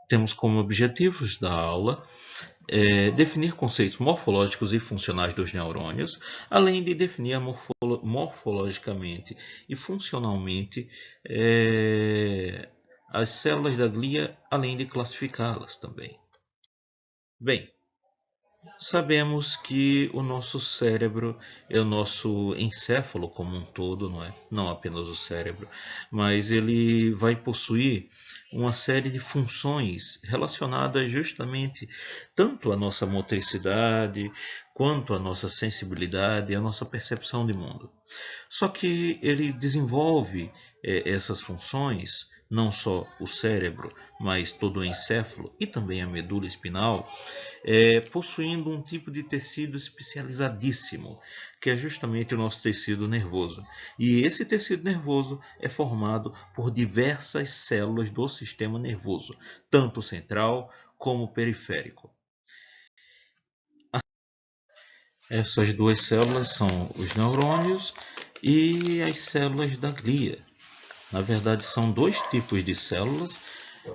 temos como objetivos da aula definir conceitos morfológicos e funcionais dos neurônios, além de definir morfologicamente e funcionalmente as células da glia, além de classificá-las também. Bem, sabemos que o nosso cérebro é o nosso encéfalo como um todo, não é? Não apenas o cérebro, mas ele vai possuir uma série de funções relacionadas justamente tanto à nossa motricidade, quanto à nossa sensibilidade e à nossa percepção de mundo. Só que ele desenvolve essas funções, não só o cérebro, mas todo o encéfalo e também a medula espinal, possuindo um tipo de tecido especializadíssimo, que é justamente o nosso tecido nervoso. E esse tecido nervoso é formado por diversas células do sistema nervoso, tanto central como periférico. Essas duas células são os neurônios e as células da glia. Na verdade, são dois tipos de células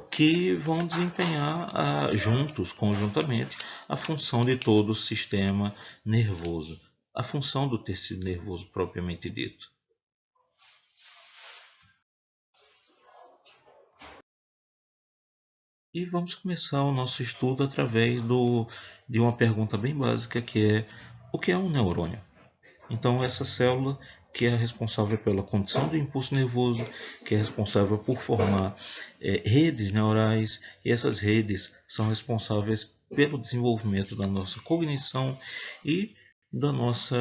que vão desempenhar juntos, conjuntamente, a função de todo o sistema nervoso, a função do tecido nervoso propriamente dito. E vamos começar o nosso estudo através de uma pergunta bem básica, que é: o que é um neurônio? Então, essa célula que é responsável pela condução do impulso nervoso, que é responsável por formar redes neurais, e essas redes são responsáveis pelo desenvolvimento da nossa cognição e da nossa,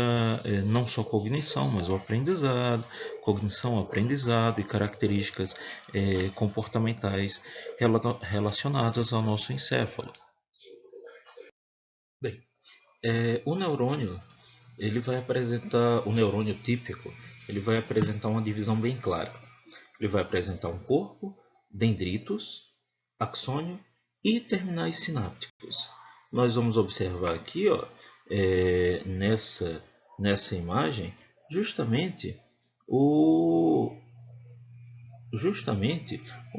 não só cognição, mas o aprendizado, cognição, aprendizado e características comportamentais relacionadas ao nosso encéfalo. Bem, o neurônio o neurônio típico, ele vai apresentar uma divisão bem clara. Ele vai apresentar um corpo, dendritos, axônio e terminais sinápticos. Nós vamos observar aqui, nessa imagem, justamente o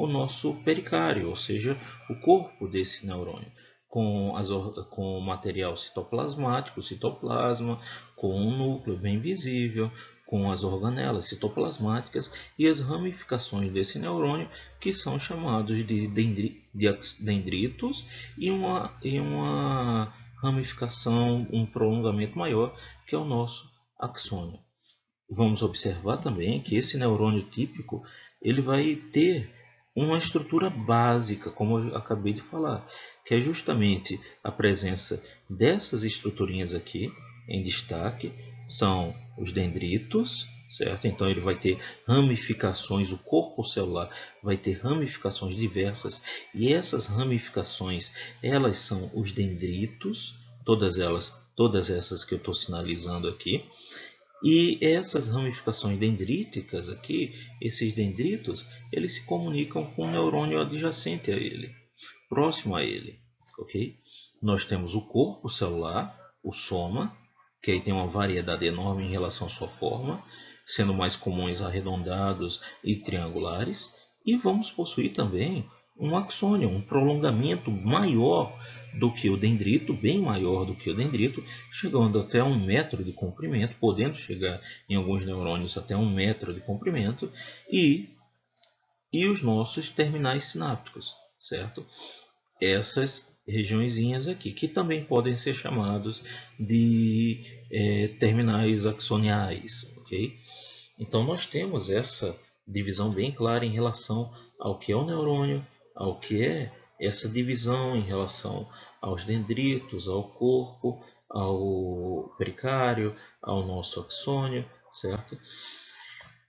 nosso pericárdio, ou seja, o corpo desse neurônio, com o material citoplasmático, o citoplasma, com um núcleo bem visível, com as organelas citoplasmáticas e as ramificações desse neurônio, que são chamados de dendritos, e uma ramificação, um prolongamento maior, que é o nosso axônio. Vamos observar também que esse neurônio típico ele vai ter uma estrutura básica, como eu acabei de falar, que é justamente a presença dessas estruturinhas aqui em destaque, são os dendritos, certo? Então ele vai ter ramificações, o corpo celular vai ter ramificações diversas, e essas ramificações, elas são os dendritos, todas essas que eu estou sinalizando aqui. E essas ramificações dendríticas aqui, esses dendritos, eles se comunicam com o neurônio adjacente a ele, próximo a ele, ok? Nós temos o corpo celular, o soma, que aí tem uma variedade enorme em relação à sua forma, sendo mais comuns arredondados e triangulares. E vamos possuir também um axônio, um prolongamento maior do que o dendrito, bem maior do que o dendrito, chegando até 1 metro de comprimento, podendo chegar em alguns neurônios até 1 metro de comprimento, e os nossos terminais sinápticos, certo? Essas regiõezinhas aqui, que também podem ser chamados de terminais axoniais, ok? Então nós temos essa divisão bem clara em relação ao que é o neurônio, ao que é essa divisão em relação aos dendritos, ao corpo, ao pericárdio, ao nosso axônio, certo?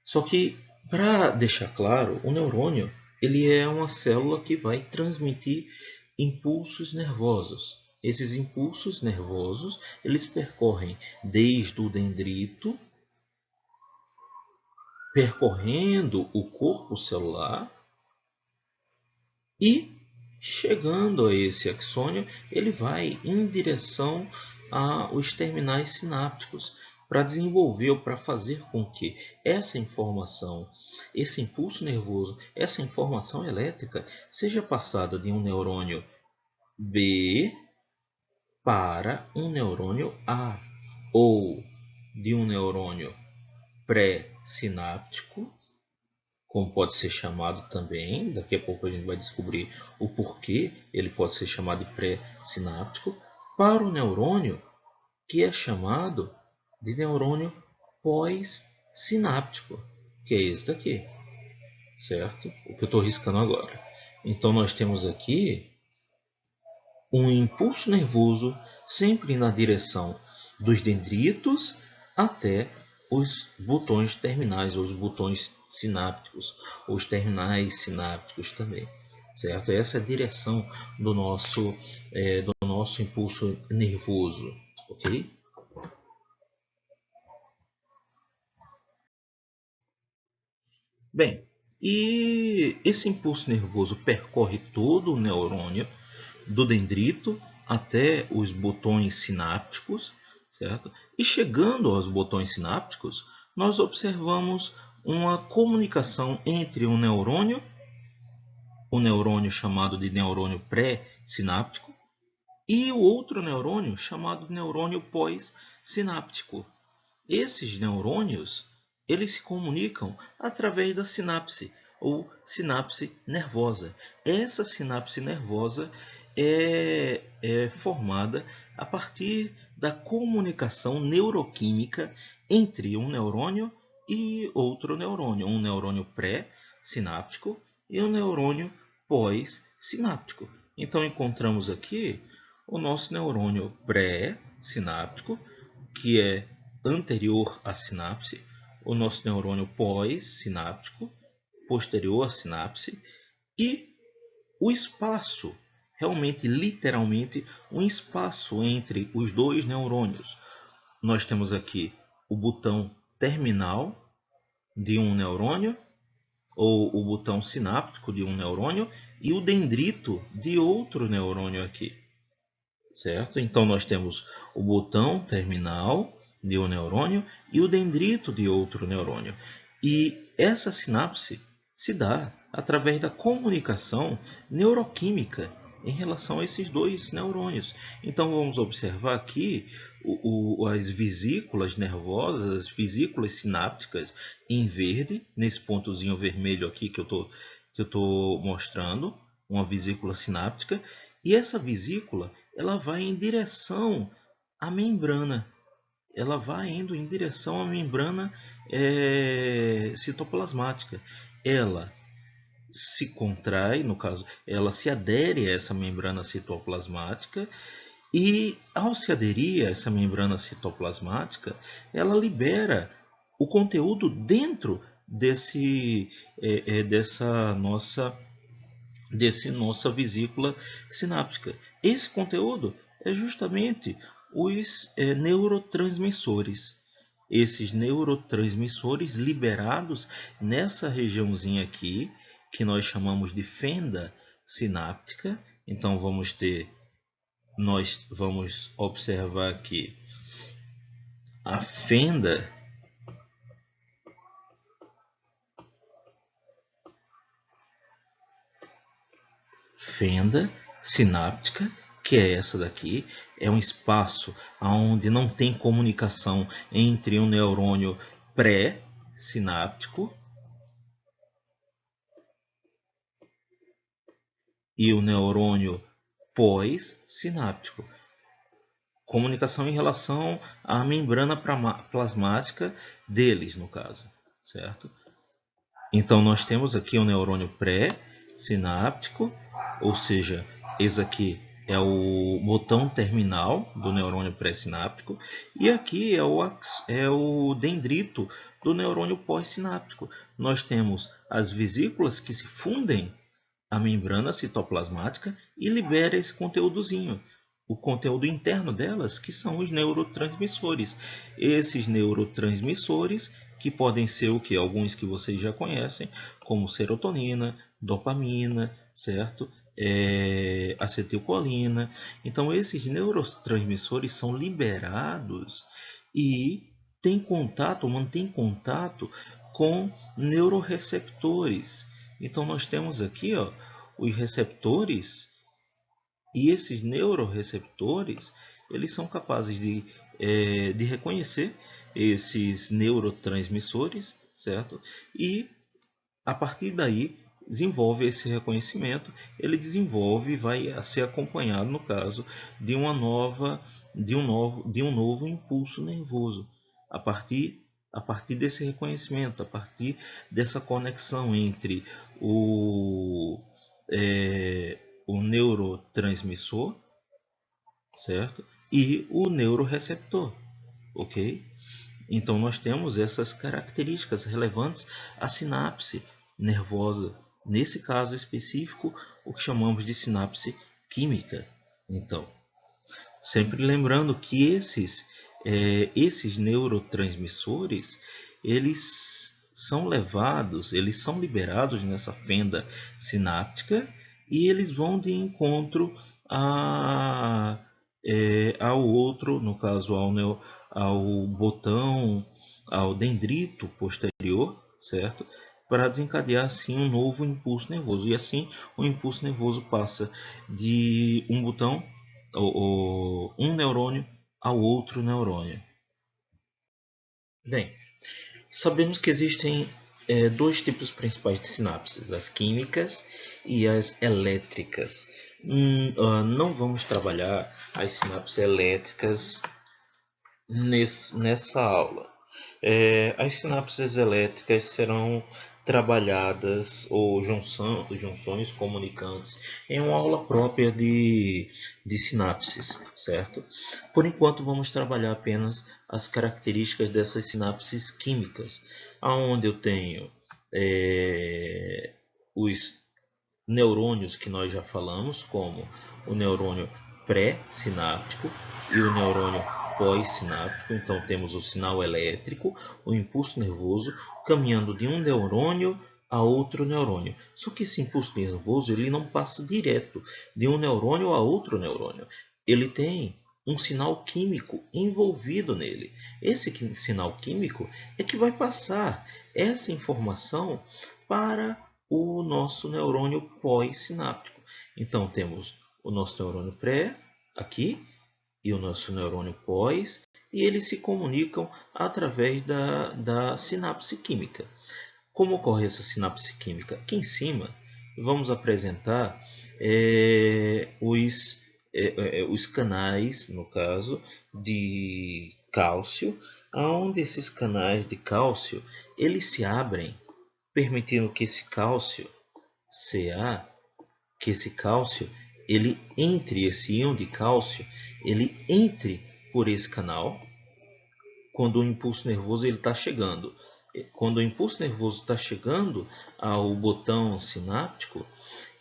Só que, para deixar claro, o neurônio ele é uma célula que vai transmitir impulsos nervosos. Esses impulsos nervosos eles percorrem desde o dendrito, percorrendo o corpo celular e chegando a esse axônio, ele vai em direção aos terminais sinápticos para desenvolver ou para fazer com que essa informação, esse impulso nervoso, essa informação elétrica seja passada de um neurônio B para um neurônio A, ou de um neurônio pré-sináptico, como pode ser chamado também, daqui a pouco a gente vai descobrir o porquê ele pode ser chamado de pré-sináptico, para o neurônio que é chamado de neurônio pós-sináptico, que é esse daqui, certo? O que eu estou riscando agora. Então nós temos aqui um impulso nervoso sempre na direção dos dendritos até os botões terminais, ou os botões sinápticos, ou os terminais sinápticos também, certo? Essa é a direção do nosso impulso nervoso, ok? Bem, e esse impulso nervoso percorre todo o neurônio, do dendrito até os botões sinápticos, certo? E chegando aos botões sinápticos, nós observamos uma comunicação entre um neurônio, o neurônio chamado de neurônio pré-sináptico, e o outro neurônio chamado de neurônio pós-sináptico. Esses neurônios, eles se comunicam através da sinapse, ou sinapse nervosa. Essa sinapse nervosa é formada a partir da comunicação neuroquímica entre um neurônio e outro neurônio, um neurônio pré-sináptico e um neurônio pós-sináptico. Então encontramos aqui o nosso neurônio pré-sináptico, que é anterior à sinapse, o nosso neurônio pós-sináptico, posterior à sinapse, e o espaço, realmente, literalmente, um espaço entre os dois neurônios. Nós temos aqui o botão terminal de um neurônio, ou o botão sináptico de um neurônio, e o dendrito de outro neurônio aqui, certo? Então nós temos o botão terminal de um neurônio e o dendrito de outro neurônio. E essa sinapse se dá através da comunicação neuroquímica em relação a esses dois neurônios. Então vamos observar aqui as vesículas nervosas, as vesículas sinápticas em verde, nesse pontozinho vermelho aqui que eu estou mostrando, uma vesícula sináptica, e essa vesícula ela vai em direção à membrana. Ela vai indo em direção à membrana citoplasmática. Ela se contrai, no caso, ela se adere a essa membrana citoplasmática e, ao se aderir a essa membrana citoplasmática, ela libera o conteúdo dentro dessa nossa vesícula sináptica. Esse conteúdo é justamente os neurotransmissores. Esses neurotransmissores liberados nessa regiãozinha aqui, que nós chamamos de fenda sináptica. Então nós vamos observar aqui a fenda sináptica, que é essa daqui, é um espaço onde não tem comunicação entre um neurônio pré-sináptico e o neurônio pós-sináptico. Comunicação em relação à membrana plasmática deles, no caso, certo? Então nós temos aqui o neurônio pré-sináptico, ou seja, esse aqui é o botão terminal do neurônio pré-sináptico, e aqui é o dendrito do neurônio pós-sináptico. Nós temos as vesículas que se fundem à membrana citoplasmática e libera esse conteúdozinho, o conteúdo interno delas, que são os neurotransmissores. Esses neurotransmissores que podem ser o que? Alguns que vocês já conhecem, como serotonina, dopamina, certo? Acetilcolina. Então esses neurotransmissores são liberados e tem contato, mantém contato com neuroreceptores. Então nós temos aqui, ó, os receptores, e esses neuroreceptores, eles são capazes de reconhecer esses neurotransmissores, certo? E a partir daí desenvolve esse reconhecimento, ele desenvolve, vai ser acompanhado, no caso, de um novo impulso nervoso. A partir desse reconhecimento, a partir dessa conexão entre o neurotransmissor, certo? E o neuroreceptor, ok? Então nós temos essas características relevantes à sinapse nervosa. Nesse caso específico, o que chamamos de sinapse química. Então, sempre lembrando que esses neurotransmissores, eles são liberados nessa fenda sináptica e eles vão de encontro ao outro, no caso ao botão, ao dendrito posterior, certo? Para desencadear assim um novo impulso nervoso. E assim o impulso nervoso passa de um botão, ou um neurônio, ao outro neurônio. Bem, sabemos que existem dois tipos principais de sinapses, as químicas e as elétricas. Não vamos trabalhar as sinapses elétricas nessa aula. As sinapses elétricas serão trabalhadas, ou junções comunicantes, em uma aula própria de sinapses, certo? Por enquanto vamos trabalhar apenas as características dessas sinapses químicas, onde eu tenho os neurônios que nós já falamos, como o neurônio pré-sináptico e o neurônio pós-sináptico. Então temos o sinal elétrico, o impulso nervoso, caminhando de um neurônio a outro neurônio. Só que esse impulso nervoso ele não passa direto de um neurônio a outro neurônio. Ele tem um sinal químico envolvido nele. Esse sinal químico é que vai passar essa informação para o nosso neurônio pós-sináptico. Então temos o nosso neurônio pré aqui e o nosso neurônio pós, e eles se comunicam através da sinapse química. Como ocorre essa sinapse química? Aqui em cima vamos apresentar os canais, no caso, de cálcio, onde esses canais de cálcio eles se abrem, permitindo que esse cálcio Ca, que esse cálcio ele entre, esse íon de cálcio ele entre por esse canal quando o impulso nervoso está chegando. Quando o impulso nervoso está chegando ao botão sináptico,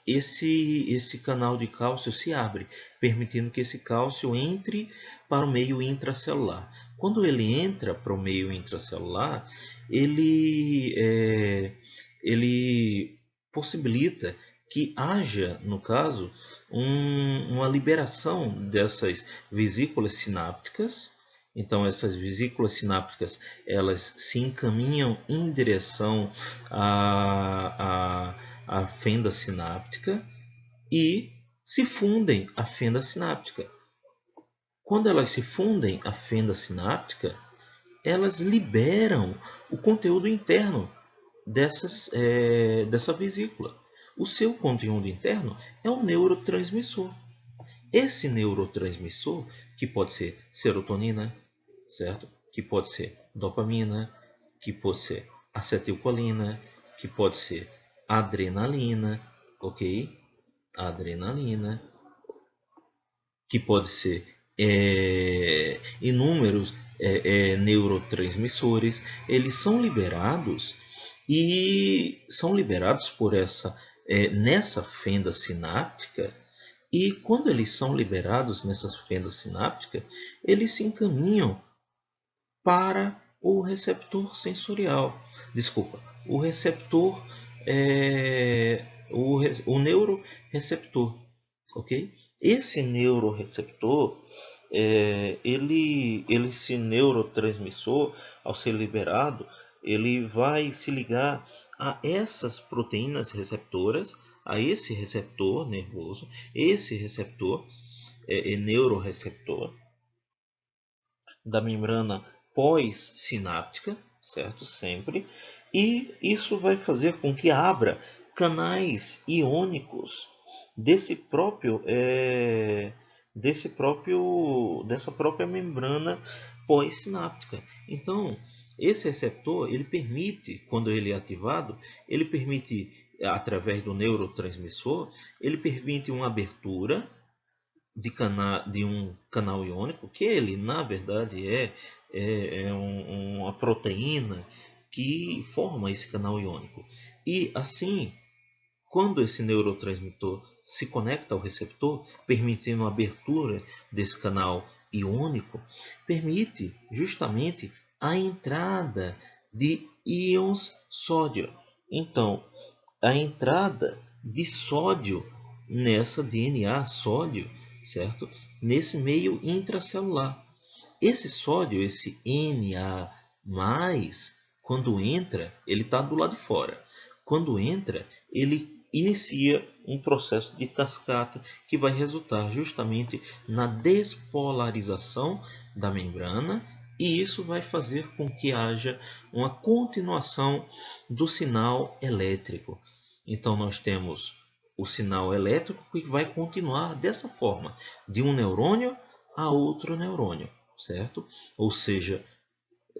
esse canal de cálcio se abre, permitindo que esse cálcio entre para o meio intracelular. Quando ele entra para o meio intracelular, ele possibilita que haja, no caso, uma liberação dessas vesículas sinápticas. Então, essas vesículas sinápticas elas se encaminham em direção à fenda sináptica e se fundem à fenda sináptica. Quando elas se fundem à fenda sináptica, elas liberam o conteúdo interno dessa vesícula. O seu conteúdo interno é um neurotransmissor. Esse neurotransmissor, que pode ser serotonina, certo? Que pode ser dopamina, que pode ser acetilcolina, que pode ser adrenalina, ok? Adrenalina, que pode ser inúmeros neurotransmissores, eles são liberados por nessa fenda sináptica. E quando eles são liberados nessa fenda sináptica, eles se encaminham para o receptor sensorial. Desculpa, o receptor, o neuroreceptor, ok? Esse neuroreceptor esse neurotransmissor, ao ser liberado, ele vai se ligar a essas proteínas receptoras, a esse receptor nervoso, esse receptor é neuroreceptor da membrana pós-sináptica, certo? Sempre. E isso vai fazer com que abra canais iônicos dessa própria membrana pós-sináptica. Então, esse receptor, ele permite, quando ele é ativado, ele permite, através do neurotransmissor, ele permite uma abertura de um canal iônico, que ele, na verdade, uma proteína que forma esse canal iônico. E assim, quando esse neurotransmissor se conecta ao receptor, permitindo a abertura desse canal iônico, permite justamente a entrada de íons sódio. Então, a entrada de sódio nessa DNA sódio, certo? Nesse meio intracelular. Esse sódio, esse Na+, quando entra, ele está do lado de fora. Quando entra, ele inicia um processo de cascata que vai resultar justamente na despolarização da membrana, e isso vai fazer com que haja uma continuação do sinal elétrico. Então nós temos o sinal elétrico que vai continuar dessa forma, de um neurônio a outro neurônio, certo? Ou seja,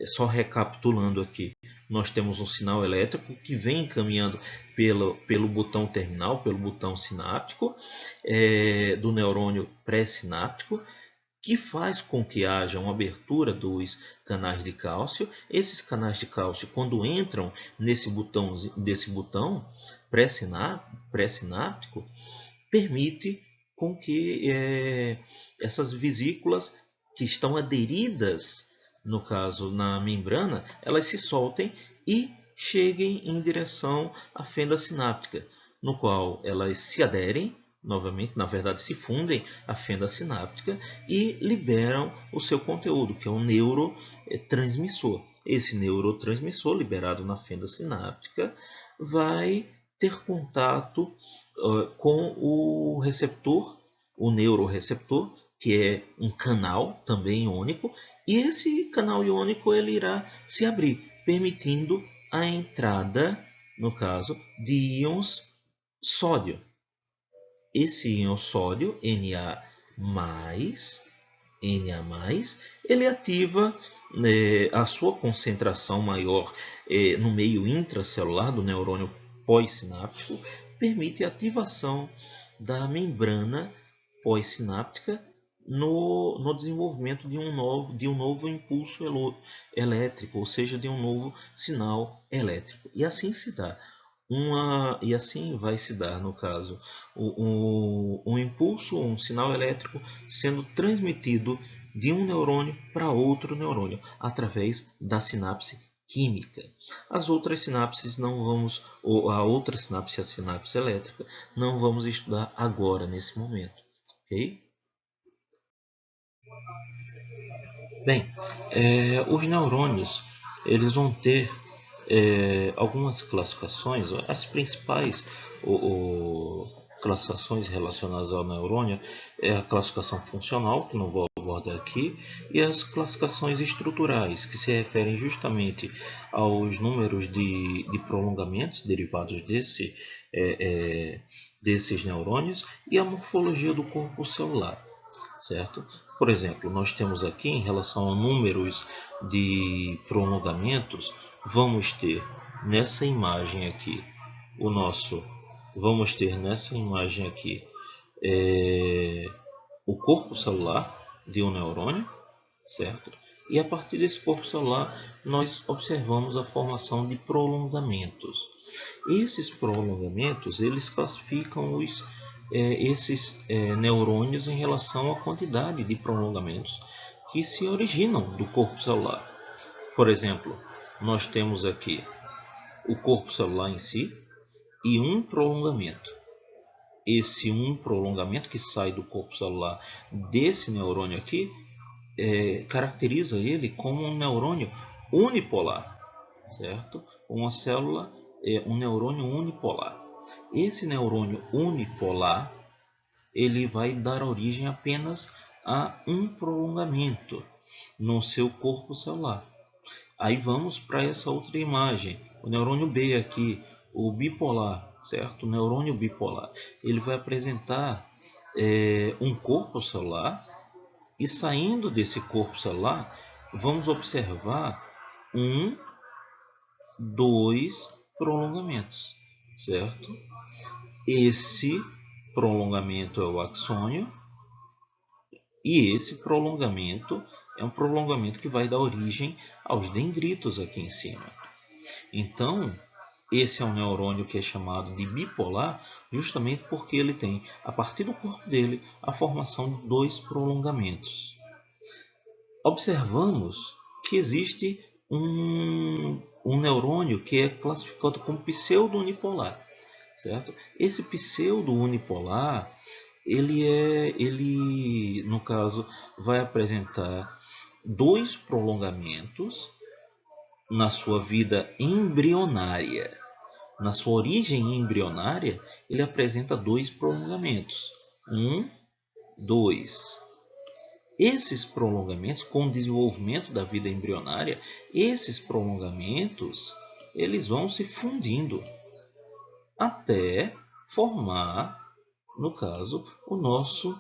só recapitulando aqui, nós temos um sinal elétrico que vem caminhando pelo botão terminal, pelo botão sináptico, do neurônio pré-sináptico, que faz com que haja uma abertura dos canais de cálcio. Esses canais de cálcio, quando entram desse botão pré-sináptico, permite com que essas vesículas que estão aderidas, no caso na membrana, elas se soltem e cheguem em direção à fenda sináptica, no qual elas se aderem novamente, na verdade se fundem à fenda sináptica e liberam o seu conteúdo, que é um neurotransmissor. Esse neurotransmissor liberado na fenda sináptica vai ter contato com o receptor, o neuroreceptor, que é um canal também iônico, e esse canal iônico ele irá se abrir, permitindo a entrada, no caso, de íons sódio. Esse íon sódio, Na+, ele ativa a sua concentração maior no meio intracelular do neurônio pós-sináptico, permite a ativação da membrana pós-sináptica no desenvolvimento de um novo impulso elétrico, ou seja, de um novo sinal elétrico. E assim se dá. E assim vai se dar, no caso, um impulso, um sinal elétrico sendo transmitido de um neurônio para outro neurônio, através da sinapse química. As outras sinapses não vamos, ou a outra sinapse, a sinapse elétrica, não vamos estudar agora, nesse momento. Ok? Bem, os neurônios eles vão ter algumas classificações, as principais classificações relacionadas ao neurônio é a classificação funcional, que não vou abordar aqui, e as classificações estruturais, que se referem justamente aos números de prolongamentos derivados desses neurônios e a morfologia do corpo celular, certo? Por exemplo, nós temos aqui, em relação a números de prolongamentos, vamos ter nessa imagem aqui o corpo celular de um neurônio, certo? E a partir desse corpo celular nós observamos a formação de prolongamentos. Esses prolongamentos eles classificam esses neurônios em relação à quantidade de prolongamentos que se originam do corpo celular. Por exemplo, nós temos aqui o corpo celular em si e um prolongamento. esse um prolongamento que sai do corpo celular desse neurônio aqui, caracteriza ele como um neurônio unipolar, certo? Uma célula é um neurônio unipolar. Esse neurônio unipolar, ele vai dar origem apenas a um prolongamento no seu corpo celular. Aí vamos para essa outra imagem, o neurônio B aqui, o bipolar, certo? O neurônio bipolar, ele vai apresentar um corpo celular, e saindo desse corpo celular, vamos observar um, dois prolongamentos, certo? Esse prolongamento é o axônio, e esse prolongamento é um prolongamento que vai dar origem aos dendritos aqui em cima. Então, esse é um neurônio que é chamado de bipolar, justamente porque ele tem, a partir do corpo dele, a formação de dois prolongamentos. Observamos que existe um neurônio que é classificado como pseudo-unipolar, certo? Esse pseudo-unipolar, ele, no caso, vai apresentar dois prolongamentos na sua vida embrionária. Na sua origem embrionária, ele apresenta dois prolongamentos. Dois. Esses prolongamentos, com o desenvolvimento da vida embrionária, esses prolongamentos, eles vão se fundindo até formar, no caso, o nosso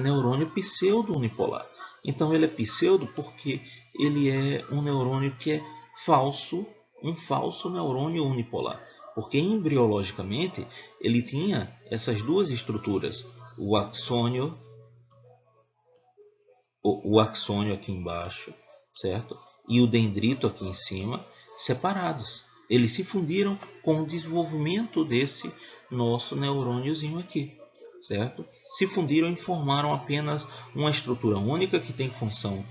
neurônio pseudo-unipolar. Então ele é pseudo porque ele é um neurônio que é falso, um falso neurônio unipolar. Porque embriologicamente ele tinha essas duas estruturas, o axônio aqui embaixo, certo? E o dendrito aqui em cima, separados. Eles se fundiram com o desenvolvimento desse nosso neurôniozinho aqui, certo? Se fundiram e formaram apenas uma estrutura única que tem função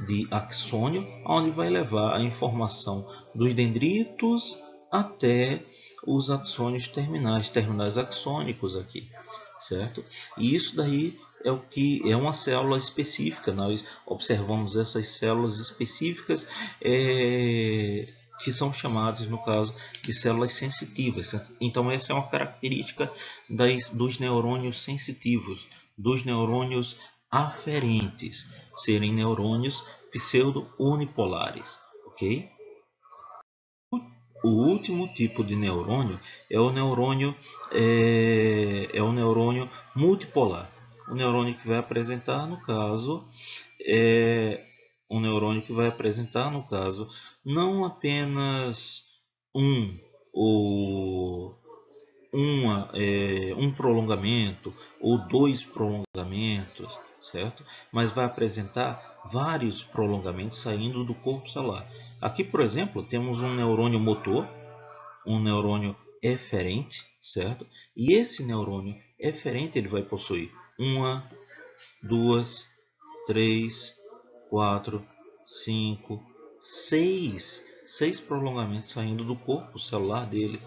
de axônio, onde vai levar a informação dos dendritos até os axônios terminais axônicos aqui, certo? E isso daí é o que é uma célula específica. Nós observamos essas células específicas que são chamadas, no caso, de células sensitivas. Então essa é uma característica dos neurônios sensitivos, dos neurônios aferentes, serem neurônios pseudo-unipolares, ok? O último tipo de neurônio é o neurônio multipolar. O neurônio que vai apresentar, no caso, não apenas um prolongamento ou dois prolongamentos, certo? Mas vai apresentar vários prolongamentos saindo do corpo celular. Aqui, por exemplo, temos um neurônio motor, um neurônio eferente, certo? E esse neurônio eferente ele vai possuir 1, 2, 3, 4, 5, 6 prolongamentos saindo do corpo celular dele,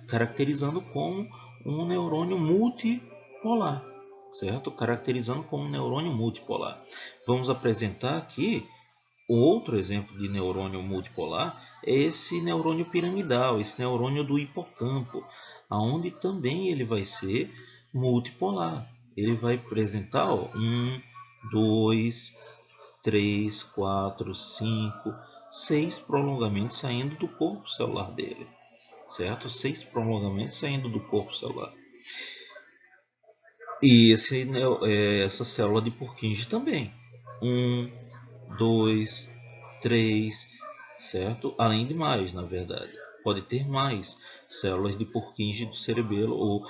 caracterizando como um neurônio multipolar, certo? Caracterizando como um neurônio multipolar. Vamos apresentar aqui outro exemplo de neurônio multipolar, é esse neurônio piramidal, esse neurônio do hipocampo, aonde também ele vai ser multipolar. Ele vai apresentar 1, 2, 3, 4, 5, 6 prolongamentos saindo do corpo celular dele, certo? 6 prolongamentos saindo do corpo celular. E essa célula de Purkinje também. 1, 2, 3, certo? Além de mais, na verdade. Pode ter mais células de Purkinje do cerebelo ou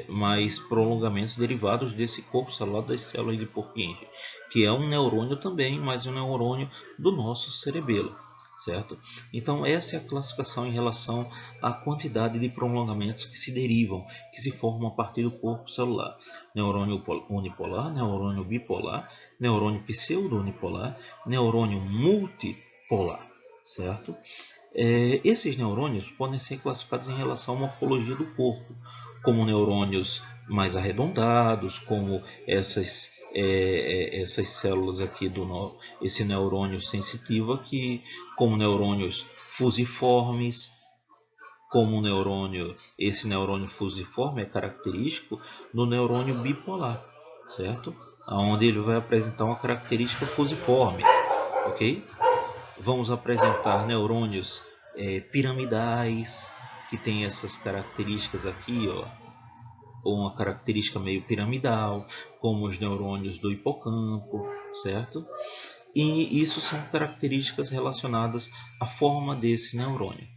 mais prolongamentos derivados desse corpo celular das células de Purkinje, que é um neurônio também, mas um neurônio do nosso cerebelo, certo? Então essa é a classificação em relação à quantidade de prolongamentos que se derivam, que se formam a partir do corpo celular. Neurônio unipolar, neurônio bipolar, neurônio pseudo-unipolar, neurônio multipolar, certo? Esses neurônios podem ser classificados em relação à morfologia do corpo, como neurônios mais arredondados, como essas células aqui esse neurônio sensitivo aqui, como neurônios fusiformes, esse neurônio fusiforme é característico no neurônio bipolar, certo? Onde ele vai apresentar uma característica fusiforme, ok? Vamos apresentar neurônios piramidais, que tem essas características aqui, ó, ou uma característica meio piramidal, como os neurônios do hipocampo, certo? E isso são características relacionadas à forma desse neurônio.